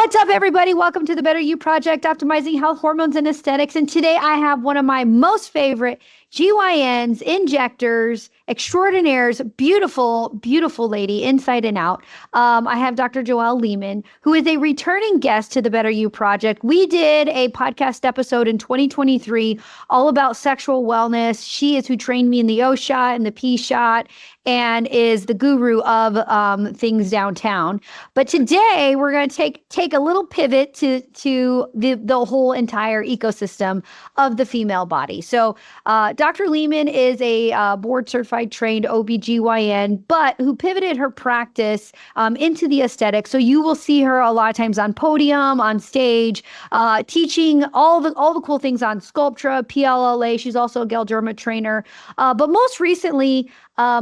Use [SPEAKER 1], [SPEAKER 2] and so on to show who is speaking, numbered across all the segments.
[SPEAKER 1] What's up, everybody? Welcome to the Better You Project, optimizing health, hormones, and aesthetics. And today I have one of my most favorite GYNs, injectors, extraordinaires, beautiful, beautiful lady, inside and out. I have Dr. Joelle Lieman, who is a returning guest to the Better You Project. We did a podcast episode in 2023 all about sexual wellness. She is who trained me in the O shot and the P shot and is the guru of things downtown. But today we're going to take a little pivot to the whole entire ecosystem of the female body. So Dr. Lieman is a board certified trained OBGYN, but who pivoted her practice into the aesthetic. So you will see her a lot of times on podium, on stage, teaching all the cool things on Sculptra, PLLA. She's also a Galderma trainer. But most recently,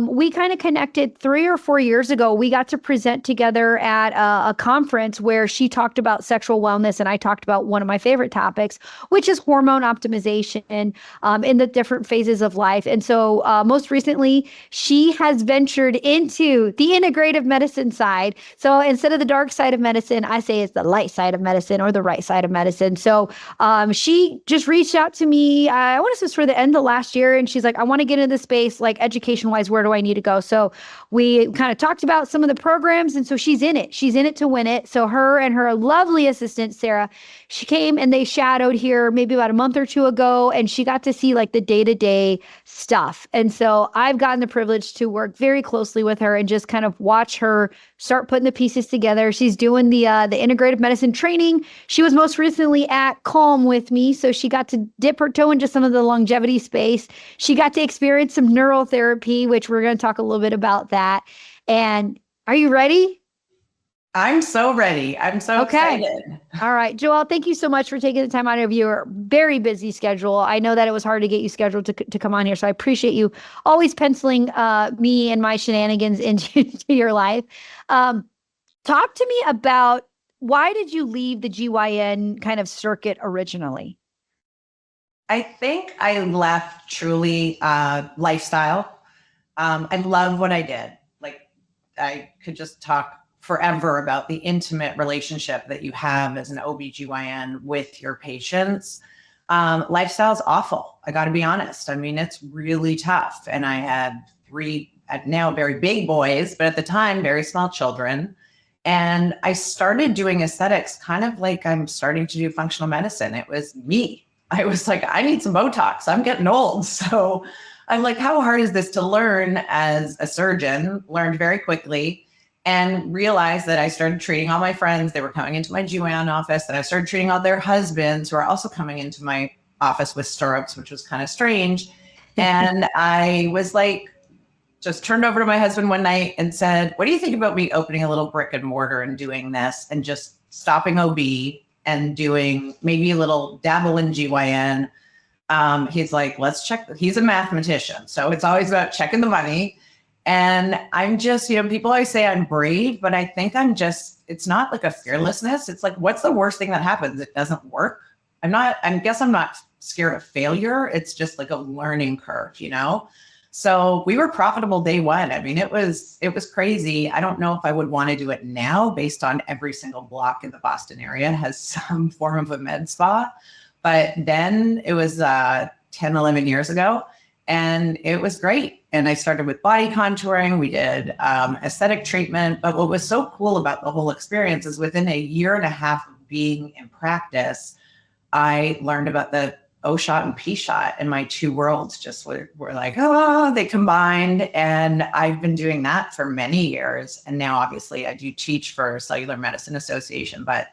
[SPEAKER 1] we kind of connected 3 or 4 years ago. We got to present together at a conference where she talked about sexual wellness and I talked about one of my favorite topics, which is hormone optimization in the different phases of life. And so most recently, she has ventured into the integrative medicine side. So instead of the dark side of medicine, I say it's the light side of medicine or the right side of medicine. So she just reached out to me, I want to say it was for the end of last year. And she's like, I want to get into this space, like education-wise, where do I need to go? So we kind of talked about some of the programs. And so she's in it. She's in it to win it. So her and her lovely assistant, Sarah, she came and they shadowed here maybe about a month or two ago. And she got to see like the day-to-day stuff. And so I've gotten the privilege to work very closely with her and just kind of watch her start putting the pieces together. She's doing the integrative medicine training. She was most recently at Calm with me. So she got to dip her toe into some of the longevity space. She got to experience some neural therapy, which we're going to talk a little bit about that. And are you ready?
[SPEAKER 2] I'm so ready. I'm so excited.
[SPEAKER 1] All right. Joelle, thank you so much for taking the time out of your very busy schedule. I know that it was hard to get you scheduled to come on here. So I appreciate you always penciling me and my shenanigans into your life. Talk to me about, why did you leave the GYN kind of circuit originally?
[SPEAKER 2] I think I left truly lifestyle. I love what I did. Like, I could just talk forever about the intimate relationship that you have as an OBGYN with your patients. Lifestyle is awful. I got to be honest. I mean, it's really tough. And I had 3 now very big boys, but at the time, very small children. And I started doing aesthetics kind of like I'm starting to do functional medicine. It was me. I was like, I need some Botox. I'm getting old. So I'm like, how hard is this to learn as a surgeon? Learned very quickly and realized that I started treating all my friends. They were coming into my GYN office, and I started treating all their husbands who are also coming into my office with stirrups, which was kind of strange. And I was like, just turned over to my husband one night and said, what do you think about me opening a little brick and mortar and doing this and just stopping OB and doing maybe a little dabble in GYN? He's like, let's check. He's a mathematician. So it's always about checking the money. And I'm just, people always say I'm brave, but I think it's not like a fearlessness. It's like, what's the worst thing that happens? It doesn't work. I guess I'm not scared of failure. It's just like a learning curve, So we were profitable day one. I mean, it was crazy. I don't know if I would want to do it now based on every single block in the Boston area has some form of a med spa. But then it was 10, 11 years ago, and it was great. And I started with body contouring. We did aesthetic treatment. But what was so cool about the whole experience is within a year and a half of being in practice, I learned about the O shot and P shot, and my 2 worlds just were like, they combined. And I've been doing that for many years. And now obviously I do teach for Cellular Medicine Association, but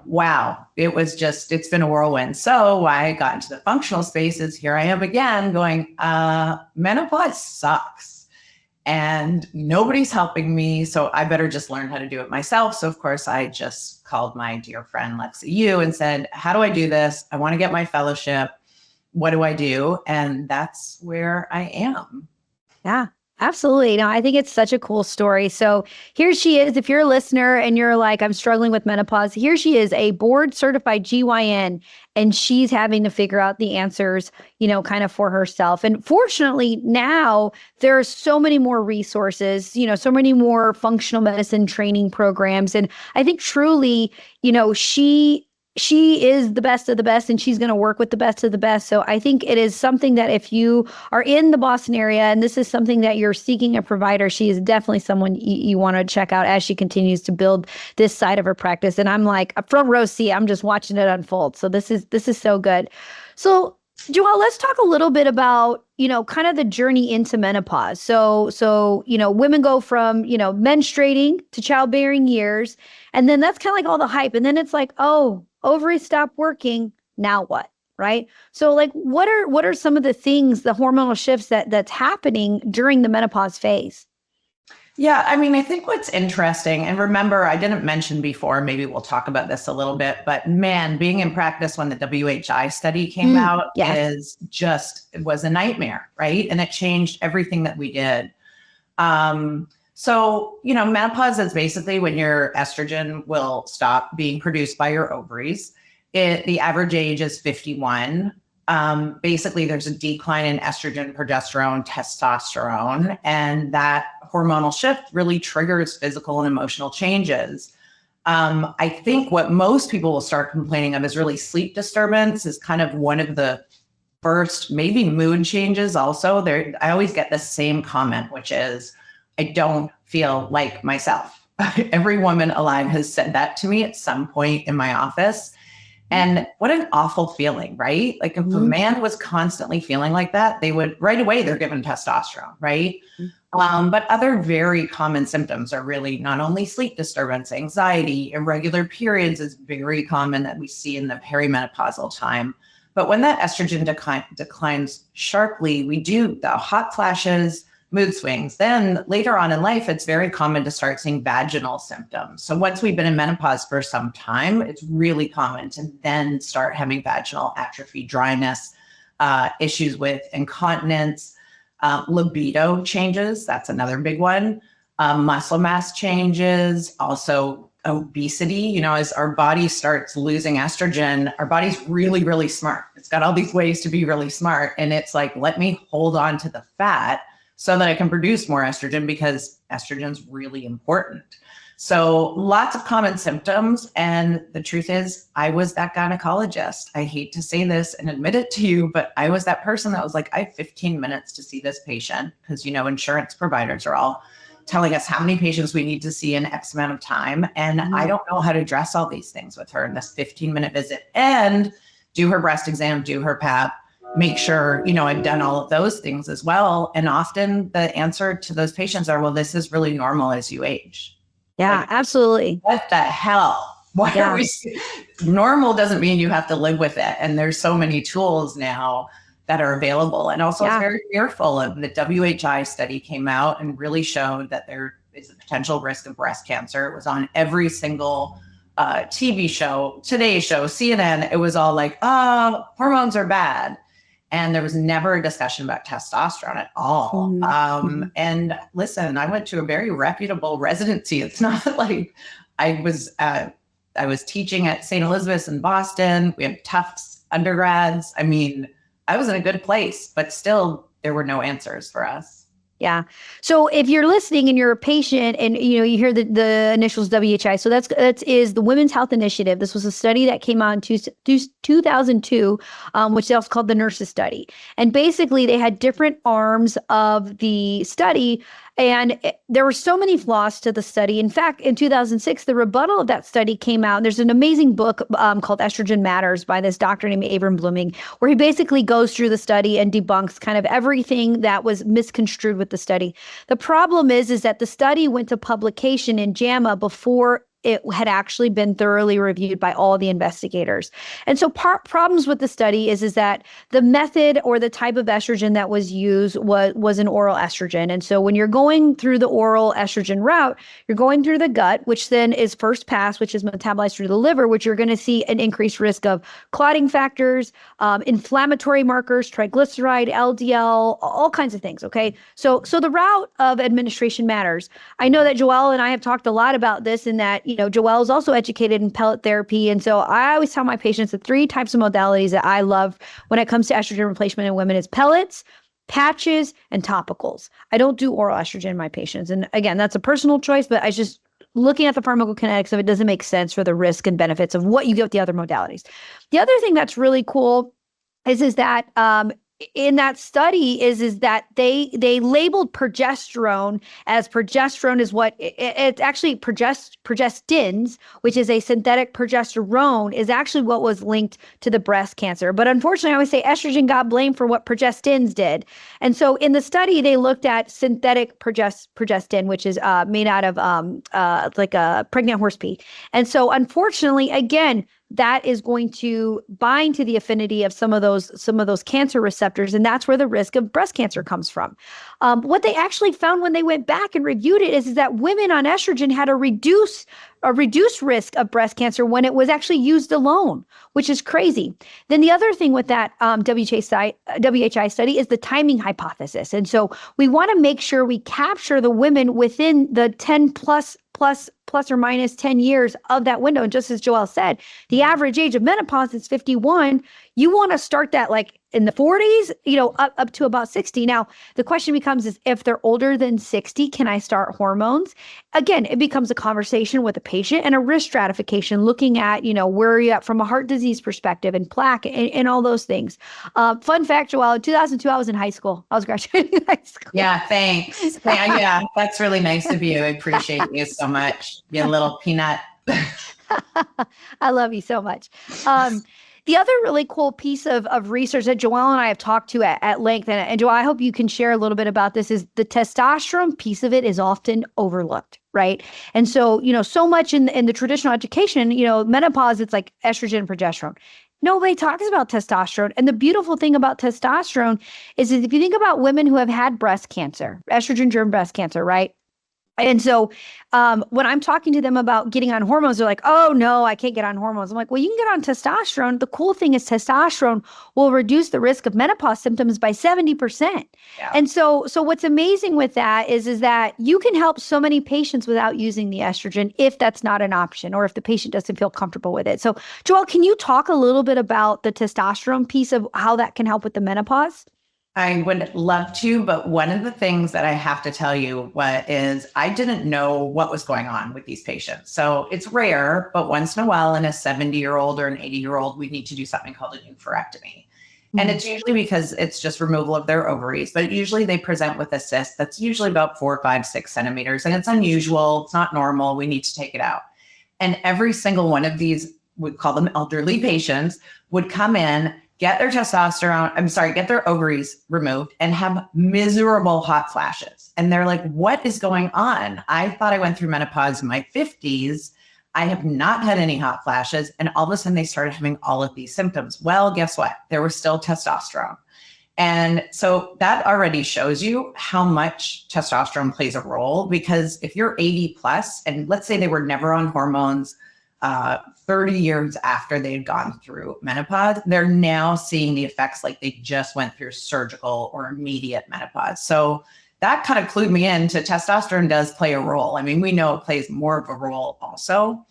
[SPEAKER 2] wow, it's been a whirlwind. So I got into the functional spaces. Here I am again going, menopause sucks and nobody's helping me. So I better just learn how to do it myself. So of course I just called my dear friend, Lexi Yu, and said, how do I do this? I want to get my fellowship. What do I do? And that's where I am.
[SPEAKER 1] Yeah. Absolutely. No, I think it's such a cool story. So here she is. If you're a listener and you're like, I'm struggling with menopause, here she is, a board certified GYN, and she's having to figure out the answers, kind of for herself. And fortunately, now there are so many more resources, so many more functional medicine training programs. And I think truly, she is the best of the best, and she's going to work with the best of the best. So I think it is something that if you are in the Boston area and this is something that you're seeking a provider, she is definitely someone you want to check out as she continues to build this side of her practice. And I'm like a front row seat. I'm just watching it unfold. So this is so good. So Joelle, let's talk a little bit about, kind of the journey into menopause. So, women go from, menstruating to childbearing years, and then that's kind of like all the hype. And then it's like, oh, ovaries stop working. Now what? Right. So like, what are some of the things, the hormonal shifts that's happening during the menopause phase?
[SPEAKER 2] Yeah, I mean, I think what's interesting, and remember, I didn't mention before, maybe we'll talk about this a little bit, but man, being in practice when the WHI study came out it was a nightmare, right? And it changed everything that we did. So, menopause is basically when your estrogen will stop being produced by your ovaries. The average age is 51. Basically, there's a decline in estrogen, progesterone, testosterone, and that hormonal shift really triggers physical and emotional changes. I think what most people will start complaining of is really sleep disturbance is kind of one of the first, maybe mood changes also. I always get the same comment, which is, I don't feel like myself. Every woman alive has said that to me at some point in my office. And what an awful feeling, right? Like if a man was constantly feeling like that, they would right away, they're given testosterone, right? But other very common symptoms are really not only sleep disturbance, anxiety, irregular periods is very common that we see in the perimenopausal time. But when that estrogen declines sharply, we do the hot flashes, mood swings. Then later on in life, it's very common to start seeing vaginal symptoms. So once we've been in menopause for some time, it's really common to then start having vaginal atrophy, dryness, issues with incontinence, libido changes. That's another big one. Muscle mass changes, also obesity. As our body starts losing estrogen, our body's really, really smart. It's got all these ways to be really smart. And it's like, let me hold on to the fat so that I can produce more estrogen because estrogen's really important. So lots of common symptoms. And the truth is, I was that gynecologist. I hate to say this and admit it to you, but I was that person that was like, I have 15 minutes to see this patient because, insurance providers are all telling us how many patients we need to see in X amount of time. And I don't know how to address all these things with her in this 15-minute visit and do her breast exam, do her PAP, make sure, I've done all of those things as well. And often the answer to those patients are, well, this is really normal as you age.
[SPEAKER 1] Yeah, absolutely.
[SPEAKER 2] What the hell? Why are we? Normal doesn't mean you have to live with it. And there's so many tools now that are available. And also it's very fearful. And the WHI study came out and really showed that there is a potential risk of breast cancer. It was on every single TV show, Today Show, CNN. It was all like, hormones are bad. And there was never a discussion about testosterone at all. And listen, I went to a very reputable residency. It's not like I was teaching at St. Elizabeth's in Boston. We had Tufts undergrads. I mean, I was in a good place, but still there were no answers for us.
[SPEAKER 1] Yeah. So if you're listening and you're a patient and you hear the initials WHI, so that is the Women's Health Initiative. This was a study that came out in 2002, which is also called the Nurses Study. And basically they had different arms of the study. And there were so many flaws to the study. In fact, in 2006, the rebuttal of that study came out. There's an amazing book called Estrogen Matters by this doctor named Abram Blooming, where he basically goes through the study and debunks kind of everything that was misconstrued with the study. The problem is that the study went to publication in JAMA before it had actually been thoroughly reviewed by all the investigators. And so problems with the study is that the method or the type of estrogen that was used was an oral estrogen. And so when you're going through the oral estrogen route, you're going through the gut, which then is first pass, which is metabolized through the liver, which you're going to see an increased risk of clotting factors, inflammatory markers, triglyceride, LDL, all kinds of things. Okay. So the route of administration matters. I know that Joelle and I have talked a lot about this, in that, Joelle is also educated in pellet therapy. And so I always tell my patients the 3 types of modalities that I love when it comes to estrogen replacement in women is pellets, patches, and topicals. I don't do oral estrogen in my patients. And again, that's a personal choice, but I just looking at the pharmacokinetics of it doesn't make sense for the risk and benefits of what you get with the other modalities. The other thing that's really cool is that in that study is that they labeled progesterone as progesterone is what it's actually progestins, which is a synthetic progesterone, is actually what was linked to the breast cancer. But unfortunately, I always say estrogen got blamed for what progestins did. And so in the study, they looked at synthetic progestin, which is made out of like a pregnant horse pee. And so unfortunately, again, that is going to bind to the affinity of some of those cancer receptors, and that's where the risk of breast cancer comes from. What they actually found when they went back and reviewed it is that women on estrogen had a reduced risk of breast cancer when it was actually used alone, which is crazy. Then the other thing with that WHI study is the timing hypothesis, and so we want to make sure we capture the women within the 10 plus or minus 10 years of that window. And just as Joelle said, the average age of menopause is 51. You want to start that like in the 40s, up to about 60. Now, the question becomes is if they're older than 60, can I start hormones? Again, it becomes a conversation with a patient and a risk stratification, looking at, where are you at from a heart disease perspective and plaque and all those things. Fun fact, Joelle, in 2002, I was in high school. I was graduating high school.
[SPEAKER 2] Yeah, thanks. Yeah, that's really nice of you. I appreciate you so much. You little peanut.
[SPEAKER 1] I love you so much. The other really cool piece of research that Joelle and I have talked to at length, and Joelle, I hope you can share a little bit about this, is the testosterone piece of it is often overlooked, right? And so, so much in the traditional education, menopause, it's like estrogen and progesterone. Nobody talks about testosterone. And the beautiful thing about testosterone is if you think about women who have had breast cancer, estrogen-driven breast cancer, right? And so when I'm talking to them about getting on hormones, they're like, oh, no, I can't get on hormones. I'm like, well, you can get on testosterone. The cool thing is testosterone will reduce the risk of menopause symptoms by 70%. Yeah. And so what's amazing with that is that you can help so many patients without using the estrogen if that's not an option or if the patient doesn't feel comfortable with it. So, Joelle, can you talk a little bit about the testosterone piece of how that can help with the menopause?
[SPEAKER 2] I would love to, but one of the things that I have to tell you is I didn't know what was going on with these patients. So it's rare, but once in a while in a 70-year-old or an 80-year-old, we need to do something called a oophorectomy. And it's usually because it's just removal of their ovaries, but usually they present with a cyst that's usually about 4, 5, 6 centimeters. And it's unusual. It's not normal. We need to take it out. And every single one of these, we call them elderly patients, would come in, get their ovaries removed and have miserable hot flashes. And they're like, what is going on? I thought I went through menopause in my 50s. I have not had any hot flashes. And all of a sudden they started having all of these symptoms. Well, guess what? There was still testosterone. And so that already shows you how much testosterone plays a role, because if you're 80 plus, and let's say they were never on hormones, 30 years after they'd gone through menopause, they're now seeing the effects like they just went through surgical or immediate menopause. So that kind of clued me in to testosterone does play a role. I mean, we know it plays more of a role also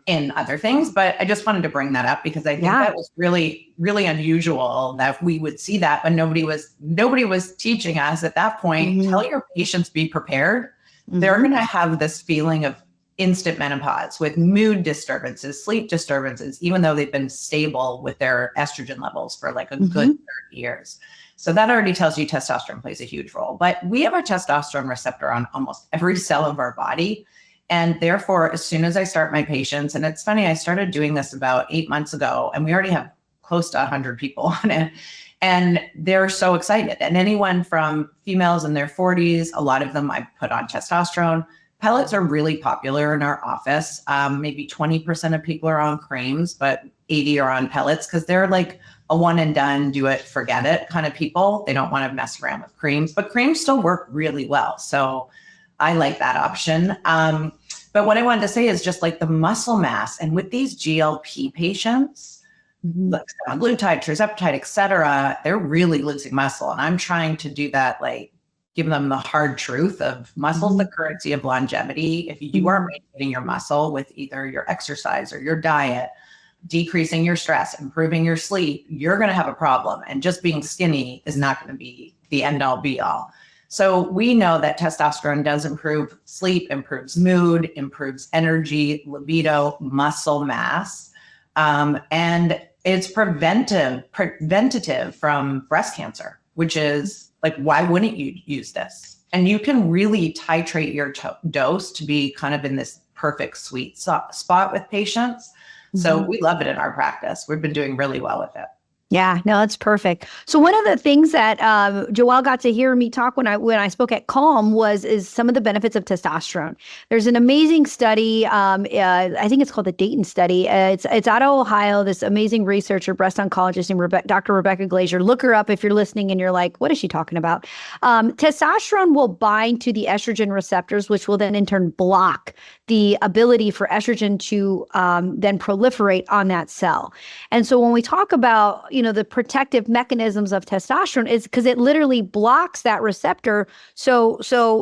[SPEAKER 2] in other things, but I just wanted to bring that up because I think that was really, really unusual that we would see that, but nobody was teaching us at that point, tell your patients be prepared. They're going to have this feeling of instant menopause with mood disturbances, sleep disturbances, even though they've been stable with their estrogen levels for like a good 30 years. So that already tells you testosterone plays a huge role. But we have a testosterone receptor on almost every cell of our body. And therefore, as soon as I start my patients, and it's funny, I started doing this about 8 months ago, and we already have close to 100 people on it. And they're so excited. And anyone from females in their 40s, a lot of them I put on testosterone, Pellets are really popular in our office. Maybe 20% of people are on creams, but 80 are on pellets because they're like a one and done, do it, forget it kind of people. They don't want to mess around with creams, but creams still work really well. So I like that option. But what I wanted to say is just like the muscle mass, and with these GLP patients, like semaglutide, tirzepatide, et cetera, they're really losing muscle. And I'm trying to do that, like give them the hard truth of muscle's the currency of longevity. If you are maintaining your muscle with either your exercise or your diet, decreasing your stress, improving your sleep, you're going to have a problem. And just being skinny is not going to be the end all be all. So we know that testosterone does improve sleep, improves mood, improves energy, libido, muscle mass, and it's preventative from breast cancer, which is like, why wouldn't you use this? And you can really titrate your dose to be kind of in this perfect sweet spot with patients. So we love it in our practice. We've been doing really well with it.
[SPEAKER 1] Yeah, no, that's perfect. So one of the things that Joelle got to hear me talk when I spoke at Calm is some of the benefits of testosterone. There's an amazing study. I think it's called the Dayton study. It's out of Ohio. This amazing researcher, breast oncologist named Dr. Rebecca Glaser. Look her up if you're listening and you're like, what is she talking about? Testosterone will bind to the estrogen receptors, which will then in turn block the ability for estrogen to then proliferate on that cell. And so when we talk about, the protective mechanisms of testosterone is because it literally blocks that receptor. So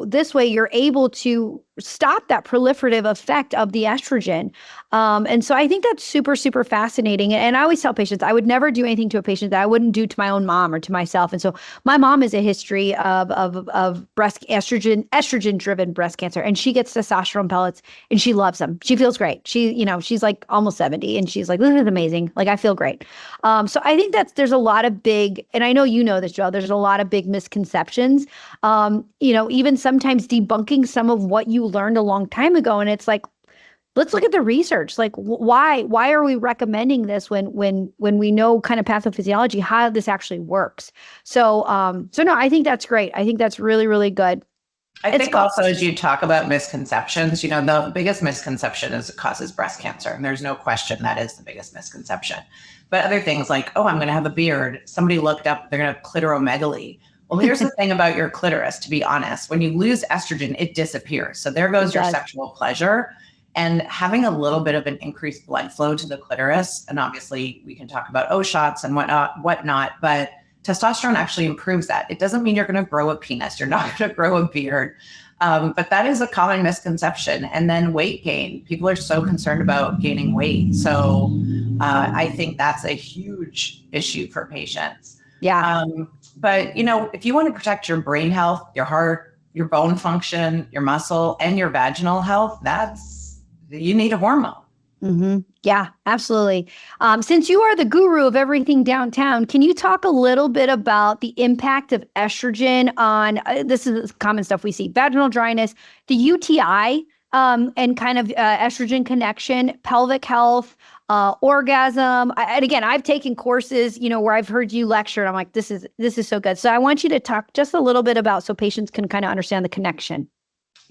[SPEAKER 1] this way you're able to stop that proliferative effect of the estrogen. And so I think that's super, super fascinating. And I always tell patients, I would never do anything to a patient that I wouldn't do to my own mom or to myself. And so my mom is a history of breast estrogen driven breast cancer, and she gets testosterone pellets and she loves them. She feels great. She's like almost 70 and she's like, this is amazing. Like, I feel great. So I think there's a lot of big, and I know you know this, Joelle, there's a lot of big misconceptions, even sometimes debunking some of what you learned a long time ago. And it's like, let's look at the research. Like, why are we recommending this when we know kind of pathophysiology, how this actually works? So no, I think that's great. I think that's really, really good.
[SPEAKER 2] I think also, as you talk about misconceptions, the biggest misconception is it causes breast cancer. And there's no question that is the biggest misconception. But other things like, oh, I'm going to have a beard. Somebody looked up, they're going to have clitoromegaly. Well, here's the thing about your clitoris, to be honest. When you lose estrogen, it disappears. So there goes your sexual pleasure. And having a little bit of an increased blood flow to the clitoris, and obviously we can talk about O shots and whatnot, but testosterone actually improves that. It doesn't mean you're going to grow a penis. You're not going to grow a beard. But that is a common misconception. And then weight gain. People are so concerned about gaining weight. So I think that's a huge issue for patients.
[SPEAKER 1] Yeah.
[SPEAKER 2] But, if you want to protect your brain health, your heart, your bone function, your muscle, and your vaginal health, you need a hormone.
[SPEAKER 1] Mm-hmm. Yeah, absolutely. Since you are the guru of everything downtown, can you talk a little bit about the impact of estrogen on, this is common stuff we see, vaginal dryness, the UTI, and kind of estrogen connection, pelvic health, orgasm. And again, I've taken courses, where I've heard you lecture and I'm like, this is so good. So I want you to talk just a little bit about, so patients can kind of understand the connection.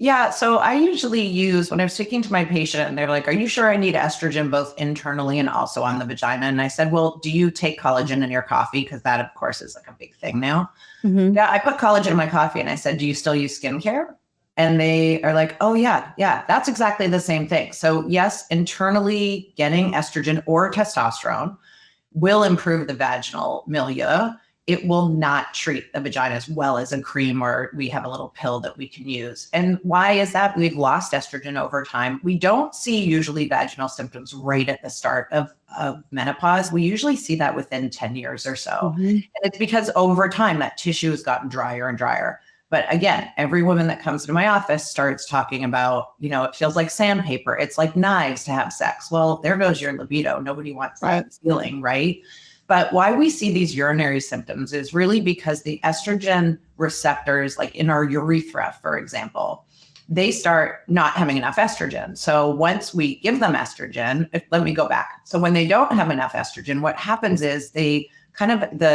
[SPEAKER 2] Yeah. So I usually use, when I'm speaking to my patient and they're like, are you sure I need estrogen both internally and also on the vagina? And I said, well, do you take collagen in your coffee? Because that, of course, is like a big thing now. Mm-hmm. Yeah. I put collagen in my coffee and I said, do you still use skincare? And they are like, oh, yeah, that's exactly the same thing. So yes, internally getting estrogen or testosterone will improve the vaginal milieu. It will not treat the vagina as well as a cream, or we have a little pill that we can use. And why is that? We've lost estrogen over time. We don't see usually vaginal symptoms right at the start of menopause. We usually see that within 10 years or so. Mm-hmm. And it's because over time that tissue has gotten drier and drier. But again, every woman that comes to my office starts talking about, it feels like sandpaper. It's like knives to have sex. Well, there goes your libido. Nobody wants that feeling, right? But why we see these urinary symptoms is really because the estrogen receptors, like in our urethra, for example, they start not having enough estrogen. So once we give them estrogen, let me go back. So when they don't have enough estrogen, what happens is the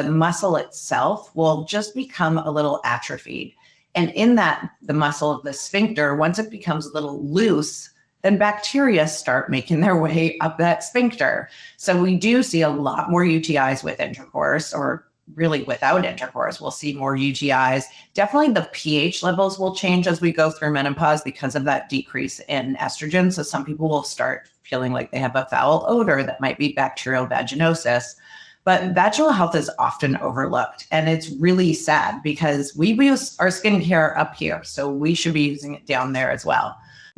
[SPEAKER 2] muscle itself will just become a little atrophied. And in that, the muscle of the sphincter, once it becomes a little loose, then bacteria start making their way up that sphincter. So we do see a lot more UTIs with intercourse, or really without intercourse. We'll see more UTIs. Definitely the pH levels will change as we go through menopause because of that decrease in estrogen. So some people will start feeling like they have a foul odor that might be bacterial vaginosis. But vaginal health is often overlooked, and it's really sad because we use our skincare up here, so we should be using it down there as well.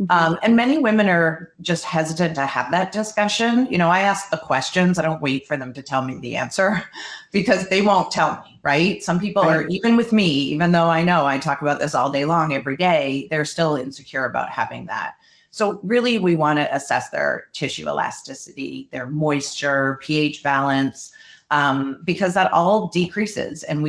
[SPEAKER 2] And many women are just hesitant to have that discussion. You know, I ask the questions. I don't wait for them to tell me the answer because they won't tell me, right? Some people are, even with me, even though I know I talk about this all day long, every day, they're still insecure about having that. So really, we want to assess their tissue elasticity, their moisture, pH balance, because that all decreases. And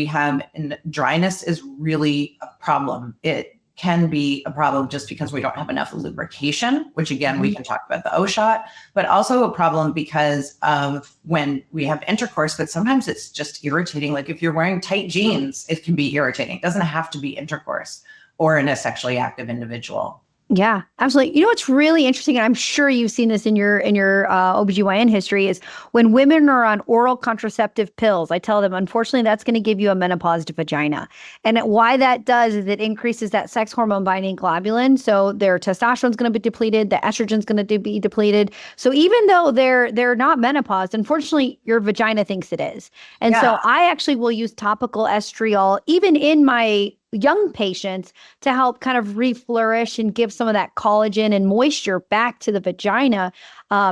[SPEAKER 2] and dryness is really a problem. It can be a problem just because we don't have enough lubrication, which again, we can talk about the O shot, but also a problem because of when we have intercourse, but sometimes it's just irritating. Like if you're wearing tight jeans, it can be irritating. It doesn't have to be intercourse or in a sexually active individual.
[SPEAKER 1] Yeah, absolutely. You know what's really interesting, and I'm sure you've seen this in your OBGYN history, is when women are on oral contraceptive pills, I tell them, unfortunately, that's going to give you a menopaused vagina. And why that does is it increases that sex hormone binding globulin. So their testosterone is going to be depleted, the estrogen is going to be depleted. So even though they're not menopause, unfortunately, your vagina thinks it is. And so I actually will use topical estriol, even in my young patients, to help kind of reflourish and give some of that collagen and moisture back to the vagina,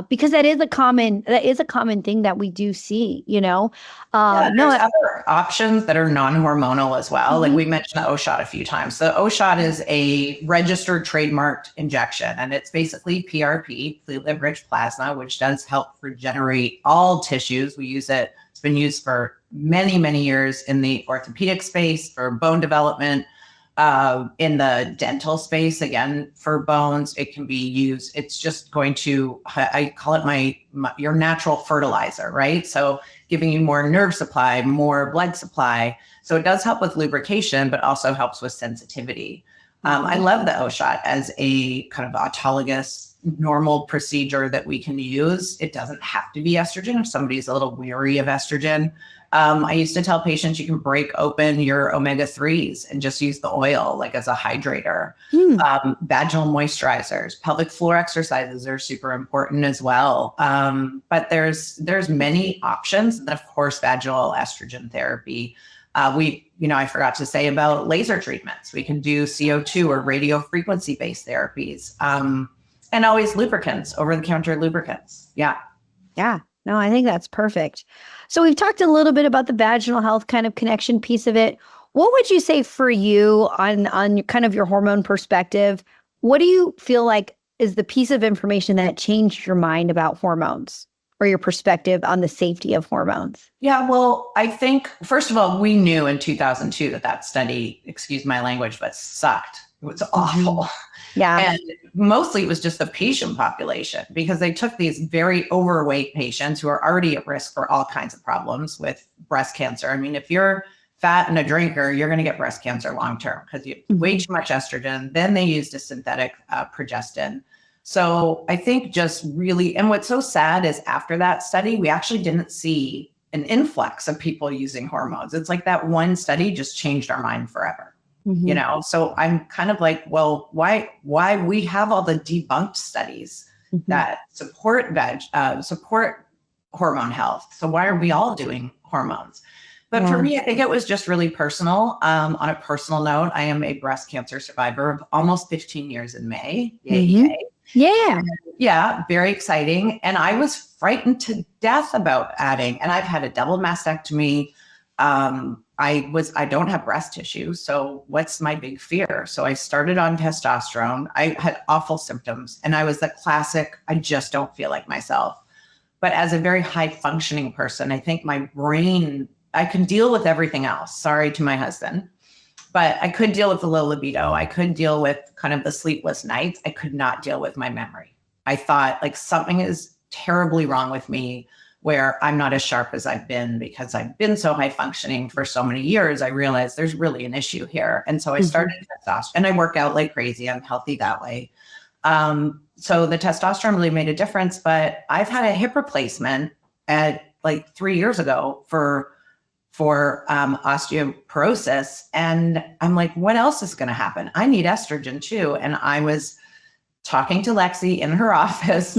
[SPEAKER 1] because that is a common thing that we do see, you know.
[SPEAKER 2] There's other options that are non-hormonal as well. Like we mentioned the O shot a few times. The O shot is a registered trademarked injection, and it's basically PRP, platelet-rich plasma, which does help regenerate all tissues. We use it. It's been used for many, many years in the orthopedic space for bone development, in the dental space, again, for bones. It can be used. It's just going to, I call it your natural fertilizer, right? So giving you more nerve supply, more blood supply. So it does help with lubrication, but also helps with sensitivity. I love the O shot as a kind of autologous normal procedure that we can use. It doesn't have to be estrogen if somebody's a little weary of estrogen. I used to tell patients you can break open your omega-3s and just use the oil like as a hydrator. Vaginal moisturizers, pelvic floor exercises are super important as well. But there's many options. And of course, vaginal estrogen therapy. I forgot to say about laser treatments. We can do CO2 or radio frequency based therapies. And always lubricants, over-the-counter lubricants. Yeah.
[SPEAKER 1] Yeah. No, I think that's perfect. So we've talked a little bit about the vaginal health kind of connection piece of it. What would you say for you on kind of your hormone perspective? What do you feel like is the piece of information that changed your mind about hormones or your perspective on the safety of hormones?
[SPEAKER 2] Yeah, well, I think, first of all, we knew in 2002 that study, excuse my language, but sucked. It was awful.
[SPEAKER 1] Yeah.
[SPEAKER 2] And mostly it was just the patient population because they took these very overweight patients who are already at risk for all kinds of problems with breast cancer. I mean, if you're fat and a drinker, you're going to get breast cancer long-term because you have way too much estrogen. Then they used a synthetic progestin. So I think just really, and what's so sad is after that study, we actually didn't see an influx of people using hormones. It's like that one study just changed our mind forever. You know, so I'm kind of like, well, why we have all the debunked studies that support hormone health. So why are we all doing hormones? But for me, I think it was just really personal. On a personal note, I am a breast cancer survivor of almost 15 years in May. Yay, yay.
[SPEAKER 1] Yeah.
[SPEAKER 2] Yeah, very exciting. And I was frightened to death about adding, and I've had a double mastectomy. I don't have breast tissue. So what's my big fear? So I started on testosterone. I had awful symptoms and I was the classic, I just don't feel like myself. But as a very high functioning person, I think my brain, I can deal with everything else. Sorry to my husband, but I could deal with the low libido. I could deal with kind of the sleepless nights. I could not deal with my memory. I thought like something is terribly wrong with me where I'm not as sharp as I've been because I've been so high functioning for so many years. I realized there's really an issue here. And so I started testosterone, and I work out like crazy. I'm healthy that way. So the testosterone really made a difference, but I've had a hip replacement at like 3 years ago for osteoporosis. And I'm like, what else is going to happen? I need estrogen too. And I was talking to Lexi in her office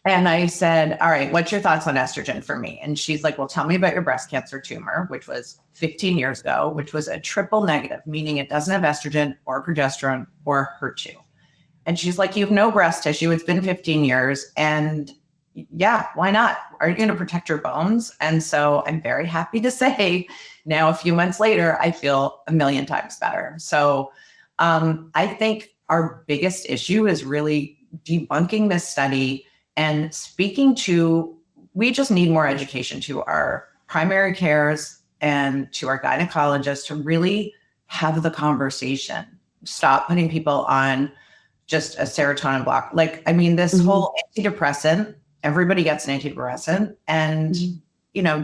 [SPEAKER 2] and I said, all right, what's your thoughts on estrogen for me? And she's like, well, tell me about your breast cancer tumor, which was 15 years ago, which was a triple negative, meaning it doesn't have estrogen or progesterone or HER2. And she's like, you have no breast tissue. It's been 15 years. And yeah, why not? Are you going to protect your bones? And so I'm very happy to say now, a few months later, I feel a million times better. So I think our biggest issue is really debunking this study and speaking to, we just need more education to our primary cares and to our gynecologists to really have the conversation. Stop putting people on just a serotonin block. Like, I mean, this whole antidepressant, everybody gets an antidepressant and,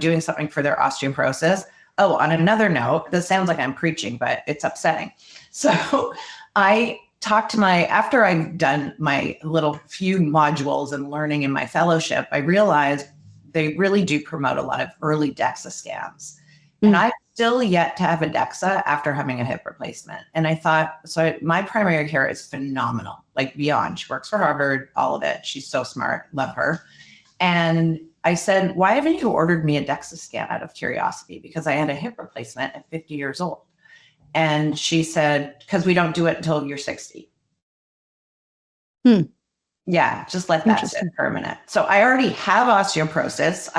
[SPEAKER 2] doing something for their osteoporosis. Oh, on another note, this sounds like I'm preaching, but it's upsetting. So I talked to after I've done my little few modules and learning in my fellowship, I realized they really do promote a lot of early DEXA scans. And I've still yet to have a DEXA after having a hip replacement. And I thought, so my primary care is phenomenal, like beyond. She works for Harvard, all of it. She's so smart, love her. And I said, why haven't you ordered me a DEXA scan out of curiosity? Because I had a hip replacement at 50 years old. And she said, because we don't do it until you're 60. Yeah, just let that sit for a minute. So I already have osteoporosis.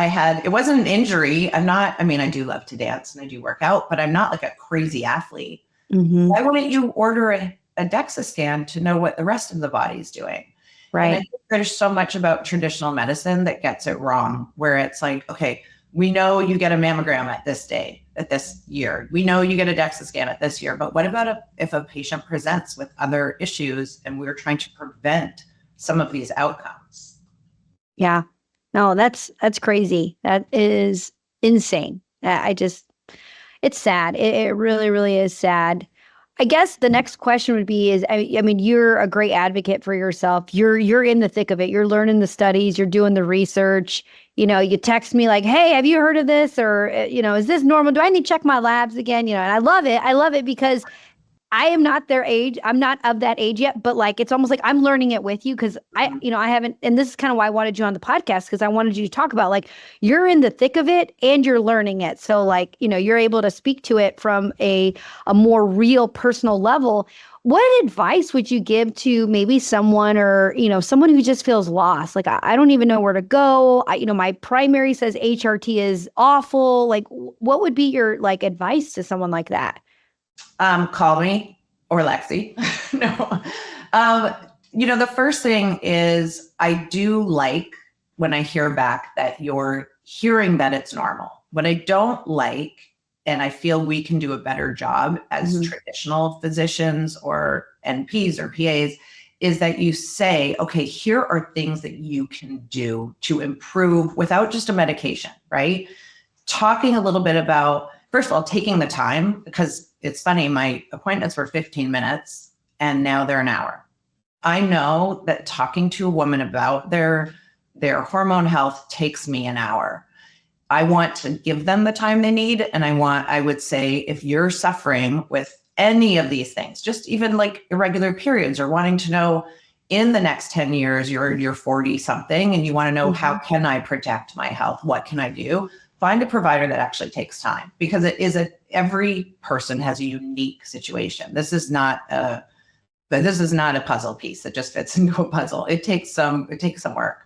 [SPEAKER 2] It wasn't an injury. I do love to dance and I do work out, but I'm not like a crazy athlete. Why wouldn't you order a DEXA scan to know what the rest of the body is doing?
[SPEAKER 1] Right.
[SPEAKER 2] And I think there's so much about traditional medicine that gets it wrong, where it's like, okay, we know you get a mammogram at this year. We know you get a DEXA scan at this year, but what about if a patient presents with other issues and we're trying to prevent some of these outcomes?
[SPEAKER 1] Yeah, no, that's crazy. That is insane. It's sad. It really, really is sad. I guess the next question would be I mean, you're a great advocate for yourself. You're in the thick of it. You're learning the studies, you're doing the research. You text me like, hey, have you heard of this? Or, is this normal? Do I need to check my labs again? And I love it. I love it because I am not their age. I'm not of that age yet, but like, it's almost like I'm learning it with you because I haven't, and this is kind of why I wanted you on the podcast because I wanted you to talk about like, you're in the thick of it and you're learning it. So like, you're able to speak to it from a more real personal level. What advice would you give to maybe someone or, someone who just feels lost? Like, I don't even know where to go. My primary says HRT is awful. Like, what would be your like advice to someone like that?
[SPEAKER 2] Call me or Lexi. No. The first thing is I do like when I hear back that you're hearing that it's normal. What I don't like, and I feel we can do a better job as traditional physicians or NPs or PAs, is that you say, okay, here are things that you can do to improve without just a medication, right? Talking a little bit about, first of all, taking the time, because it's funny, my appointments were 15 minutes and now they're an hour. I know that talking to a woman about their hormone health takes me an hour. I want to give them the time they need. And I would say, if you're suffering with any of these things, just even like irregular periods or wanting to know in the next 10 years, you're 40 something and you want to know, how can I protect my health? What can I do? Find a provider that actually takes time, because every person has a unique situation. This is not a puzzle piece that just fits into a puzzle. It takes some work.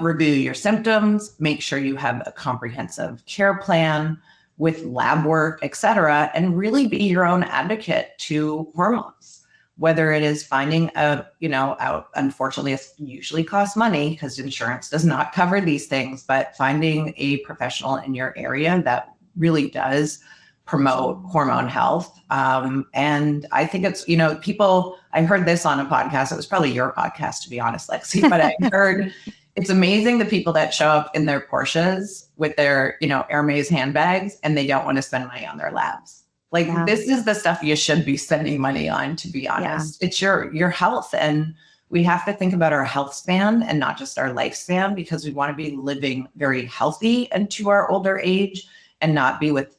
[SPEAKER 2] Review your symptoms, make sure you have a comprehensive care plan with lab work, et cetera, and really be your own advocate to hormones. Whether it is finding unfortunately, it usually costs money because insurance does not cover these things, but finding a professional in your area that really does promote hormone health. And I think it's, I heard this on a podcast. It was probably your podcast, to be honest, Lexi, but I heard It's amazing the people that show up in their Porsches with their, Hermes handbags and they don't want to spend money on their labs. Like this is the stuff you should be spending money on, to be honest. It's your health. And we have to think about our health span and not just our lifespan, because we want to be living very healthy into our older age and not be with,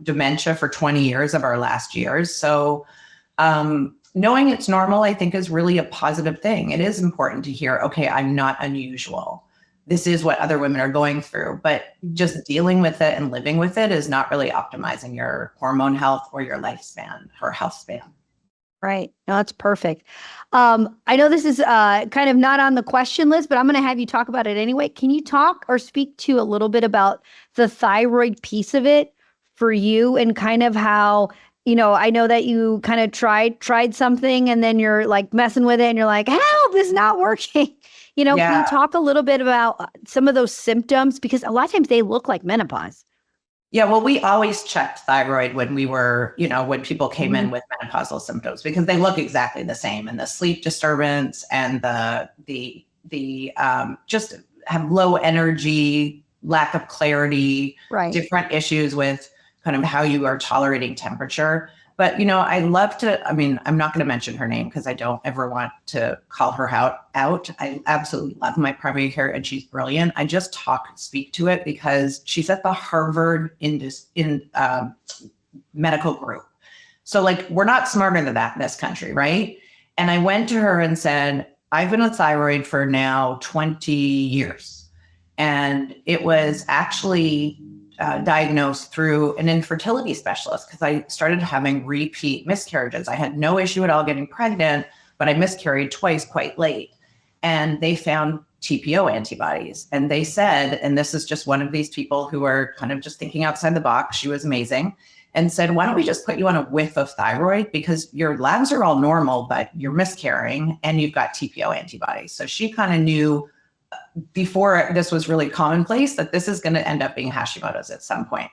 [SPEAKER 2] dementia for 20 years of our last years. So knowing it's normal, I think, is really a positive thing. It is important to hear, okay, I'm not unusual. This is what other women are going through, but just dealing with it and living with it is not really optimizing your hormone health or your lifespan or health span.
[SPEAKER 1] Right. No, that's perfect. I know this is kind of not on the question list, but I'm going to have you talk about it anyway. Can you talk or speak to a little bit about the thyroid piece of it for you, and kind of how, I know that you kind of tried something and then you're like messing with it and you're like, help, this is not working. Can you talk a little bit about some of those symptoms? Because a lot of times they look like menopause.
[SPEAKER 2] Yeah, well, we always checked thyroid when we were, when people came in with menopausal symptoms, because they look exactly the same, and the sleep disturbance and the just have low energy, lack of clarity, different issues with kind of how you are tolerating temperature. But, I love to, I'm not going to mention her name because I don't ever want to call her out. I absolutely love my primary care and she's brilliant. I just speak to it because she's at the Harvard medical group. So like, we're not smarter than that in this country, right? And I went to her and said, I've been with thyroid for now 20 years. And it was actually diagnosed through an infertility specialist, because I started having repeat miscarriages. I had no issue at all getting pregnant, but I miscarried twice quite late. And they found TPO antibodies. And they said, and this is just one of these people who are kind of just thinking outside the box, she was amazing, and said, why don't we just put you on a whiff of thyroid, because your labs are all normal, but you're miscarrying and you've got TPO antibodies. So she kind of knew before this was really commonplace that this is going to end up being Hashimoto's at some point.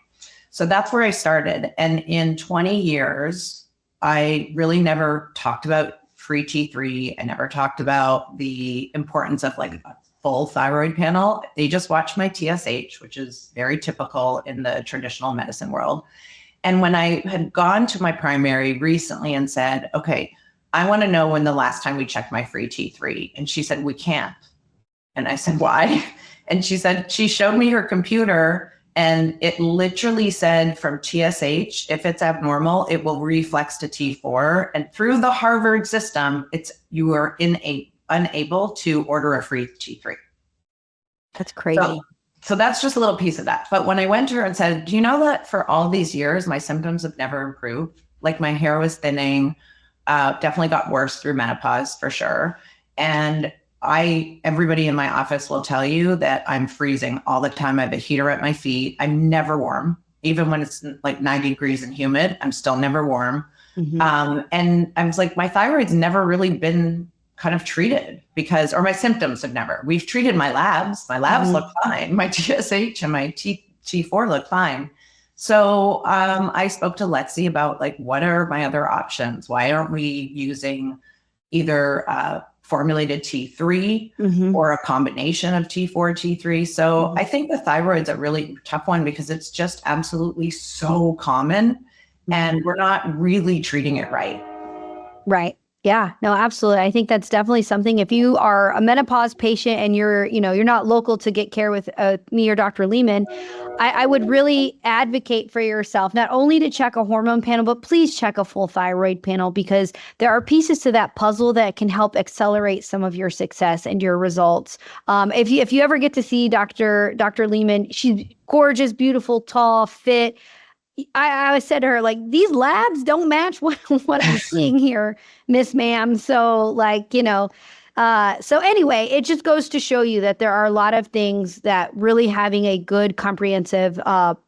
[SPEAKER 2] So that's where I started. And in 20 years, I really never talked about free T3. I never talked about the importance of like a full thyroid panel. They just watched my TSH, which is very typical in the traditional medicine world. And when I had gone to my primary recently and said, okay, I want to know when the last time we checked my free T3. And she said, we can't. And I said, why? And she said, she showed me her computer and it literally said from TSH, if it's abnormal, it will reflex to T4. And through the Harvard system, you are unable to order a free T3.
[SPEAKER 1] That's crazy.
[SPEAKER 2] So that's just a little piece of that. But when I went to her and said, do you know that for all these years, my symptoms have never improved? Like my hair was thinning, definitely got worse through menopause for sure. And everybody in my office will tell you that I'm freezing all the time. I have a heater at my feet. I'm never warm. Even when it's like 90 degrees and humid, I'm still never warm. Mm-hmm. And I was like, my thyroid's never really been kind of treated or my symptoms have never. We've treated my labs. My labs look fine. My TSH and my T4 look fine. So I spoke to Lexi about like, what are my other options? Why aren't we using either formulated T3 or a combination of T4, T3. So I think the thyroid's a really tough one because it's just absolutely so common and we're not really treating it right.
[SPEAKER 1] Right. Yeah, no, absolutely. I think that's definitely something. If you are a menopause patient and you're not local to get care with me or Dr. Lieman, I would really advocate for yourself, not only to check a hormone panel, but please check a full thyroid panel, because there are pieces to that puzzle that can help accelerate some of your success and your results. If you ever get to see Dr. Lieman, she's gorgeous, beautiful, tall, fit. I always said to her, like, these labs don't match what I'm seeing here, Miss Ma'am. So so anyway, it just goes to show you that there are a lot of things that really having a good comprehensive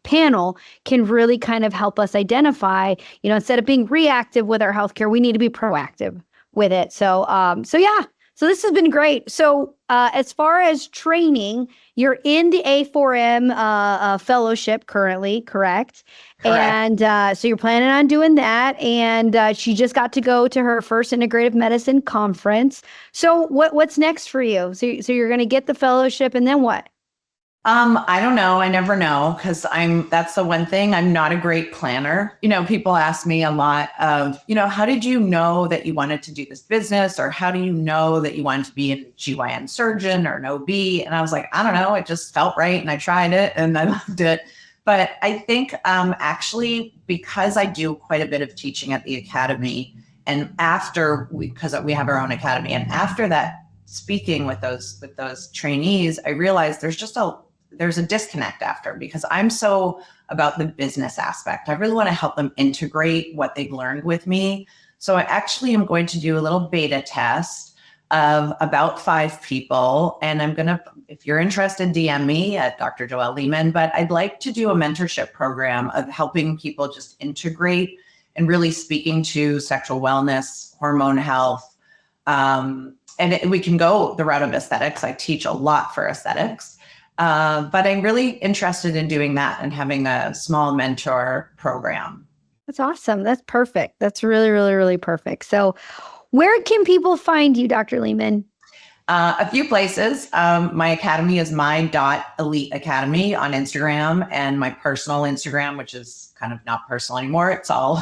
[SPEAKER 1] panel can really kind of help us identify, instead of being reactive with our healthcare, we need to be proactive with it. So yeah. So this has been great. So as far as training, You're in the A4M fellowship currently, correct?
[SPEAKER 2] Correct.
[SPEAKER 1] And so you're planning on doing that. And she just got to go to her first integrative medicine conference. So what's next for you? So you're going to get the fellowship, and then what?
[SPEAKER 2] I don't know. I never know because that's the one thing. I'm not a great planner. People ask me a lot of, how did you know that you wanted to do this business? Or how do you know that you wanted to be a GYN surgeon or an OB? And I was like, I don't know. It just felt right. And I tried it and I loved it. But I think actually, because I do quite a bit of teaching at the academy, and because we have our own academy, and after that, speaking with those trainees, I realized there's a disconnect after, because I'm so about the business aspect. I really want to help them integrate what they've learned with me. So I actually am going to do a little beta test of about 5 people. And if you're interested, DM me at Dr. Joelle Lieman. But I'd like to do a mentorship program of helping people just integrate and really speaking to sexual wellness, hormone health. And we can go the route of aesthetics. I teach a lot for aesthetics. But I'm really interested in doing that and having a small mentor program.
[SPEAKER 1] That's awesome. That's perfect. That's really, really, really perfect. So where can people find you, Dr. Lieman?
[SPEAKER 2] A few places. My academy is my.elite academy on Instagram, and my personal Instagram, which is kind of not personal anymore. It's all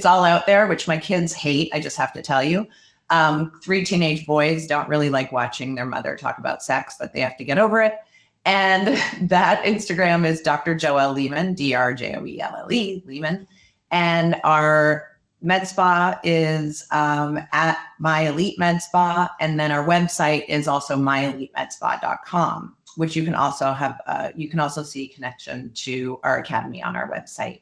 [SPEAKER 2] out there, which my kids hate. I just have to tell you. 3 teenage boys don't really like watching their mother talk about sex, but they have to get over it. And that Instagram is Dr. Joelle Lieman, DrJoelle Lieman. And our Medspa is at My Elite Medspa. And then our website is also myelitemedspa.com, which you can also see connection to our academy on our website.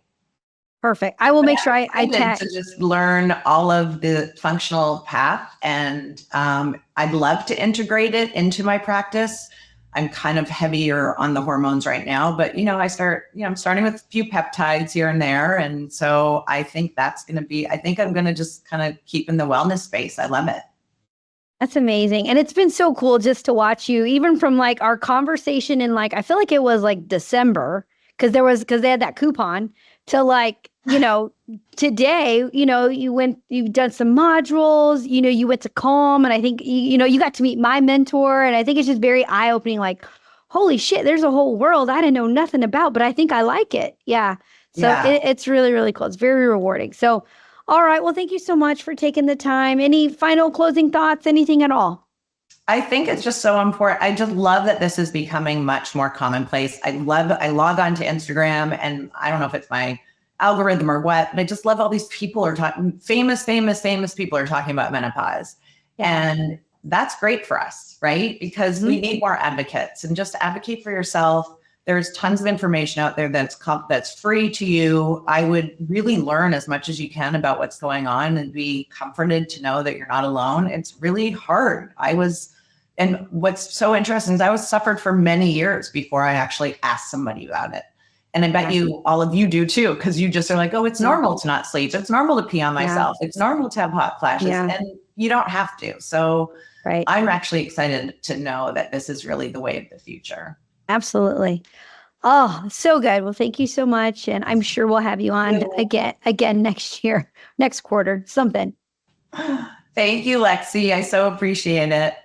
[SPEAKER 1] Perfect. I will make sure I tag.
[SPEAKER 2] To just learn all of the functional path, and I'd love to integrate it into my practice. I'm kind of heavier on the hormones right now, but I'm starting with a few peptides here and there. And so I think I'm going to just kind of keep in the wellness space. I love it.
[SPEAKER 1] That's amazing. And it's been so cool just to watch you, even from like our conversation in I feel like it was like December, because they had that coupon, to today, you've done some modules, you went to Calm, and I think, you got to meet my mentor. And I think it's just very eye-opening, like, holy shit, there's a whole world I didn't know nothing about, but I think I like it. Yeah. So it's really, really cool. It's very rewarding. So, all right. Well, thank you so much for taking the time. Any final closing thoughts, anything at all?
[SPEAKER 2] I think it's just so important. I just love that this is becoming much more commonplace. I log on to Instagram, and I don't know if it's my algorithm or what, but I just love all these people are talking, famous people are talking about menopause. And that's great for us, right? Because we need more advocates, and just advocate for yourself. There's tons of information out there that's free to you. I would really learn as much as you can about what's going on and be comforted to know that you're not alone. It's really hard. And what's so interesting is I suffered for many years before I actually asked somebody about it. And I bet all of you do too, because you just are like, oh, it's normal to not sleep. It's normal to pee on myself. It's normal to have hot flashes. And you don't have to. So I'm actually excited to know that this is really the way of the future.
[SPEAKER 1] Absolutely. Oh, so good. Well, thank you so much. And I'm sure we'll have you on again next year, next quarter, something.
[SPEAKER 2] Thank you, Lexi. I so appreciate it.